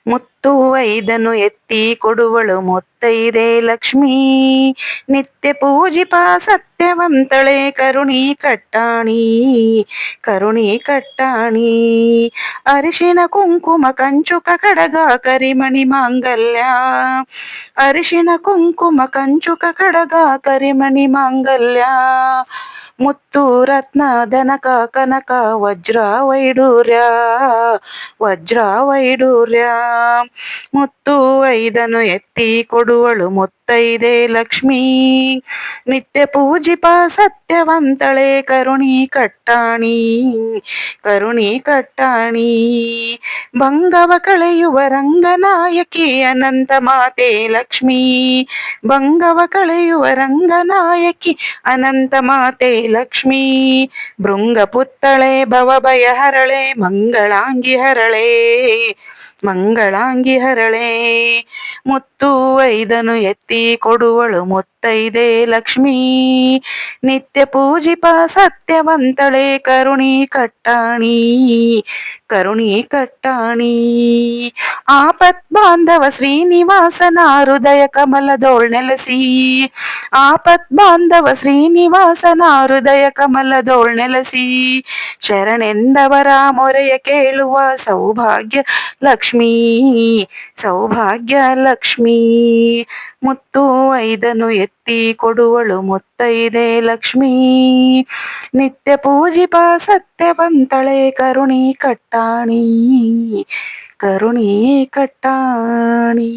ಮುತ್ತು ಐದನು ಎತ್ತಿ ಕೊಡುವಳು ಮುತ್ತೈದೆ ಲಕ್ಷ್ಮೀ. ನಿತ್ಯ ಪೂಜಿಪ ಸತ್ಯವಂತಳೆ ಕರುಣಿ ಕಟ್ಟಾಣಿ, ಕರುಣಿ ಕಟ್ಟಾಣಿ. ಅರಿಶಿನ ಕುಂಕುಮ ಕಂಚುಕ ಕಡಗ ಕರಿಮಣಿ ಮಾಂಗಲ್ಯ, ಅರಿಶಿನ ಕುಂಕುಮ ಕಂಚುಕ ಕಡಗ ಕರಿಮಣಿ ಮಾಂಗಲ್ಯ. ಮುತ್ತು ರತ್ನ ಧನಕ ಕನಕ ವಜ್ರ ವೈಡೂರ್ಯ, ವಜ್ರ ವೈಡೂರ್ಯ. ಮುತ್ತು ಐದನು ಎತ್ತಿ ಕೊಡುವಳು ಮುತ್ತೈದೆ ಲಕ್ಷ್ಮೀ. ನಿತ್ಯ ಪೂಜಿಪ ಸತ್ಯವಂತಳೆ ಕರುಣಿ ಕಟ್ಟಾಣಿ, ಕರುಣಿ ಕಟ್ಟಾಣಿ. ಭಂಗವ ಕಳೆಯುವ ರಂಗನಾಯಕಿ ಅನಂತ ಮಾತೆ ಲಕ್ಷ್ಮೀ, ಭಂಗವ ಕಳೆಯುವ ರಂಗನಾಯಕಿ ಅನಂತ ಮಾತೆ ಲಕ್ಷ್ಮೀ. ಭೃಂಗ ಪುತ್ತಳೆ ಭವಭಯ ಹರಳೆ ಮಂಗಳಾಂಗಿ ಹರಳೆ, ಮಂಗಳಾಂಗಿ ಹರಳೆ. ಮುತ್ತು ಐದನು ಎತ್ತಿ ಕೊಡುವಳು ಮುತ್ತೈದೆ ಲಕ್ಷ್ಮೀ. ನಿತ್ಯ ಪೂಜಿಪ ಸತ್ಯವಂತಳೆ ಕರುಣಿ ಕಟ್ಟಾಣಿ, ಕರುಣಿ ಕಟ್ಟಾಣಿ. ಆಪತ್ ಬಾಂಧವ ಶ್ರೀನಿವಾಸನ ಹೃದಯ ಕಮಲದೋಳ್ ನೆಲೆಸಿ, ಆಪತ್ ಬಾಂಧವ ಶ್ರೀನಿವಾಸನ ಹೃದಯ ಕಮಲದೋಳ್ ನೆಲೆಸಿ. ಶರಣೆಂದವರ ಮೊರೆಯ ಕೇಳುವ ಸೌಭಾಗ್ಯ ಲಕ್ಷ್ಮೀ, ಸೌಭಾಗ್ಯ ಲಕ್ಷ್ಮೀ. ಮುತ್ತು ಐದನು ಎತ್ತಿ ಕೊಡುವಳು ಮುತ್ತೈದೆ ಲಕ್ಷ್ಮೀ. ನಿತ್ಯ ಪೂಜಿಪ ಸತ್ಯವಂತಳೆ ಕರುಣಿ ಕಟ್ಟಾಣಿ, ಕರುಣಿ ಕಟ್ಟಾಣಿ.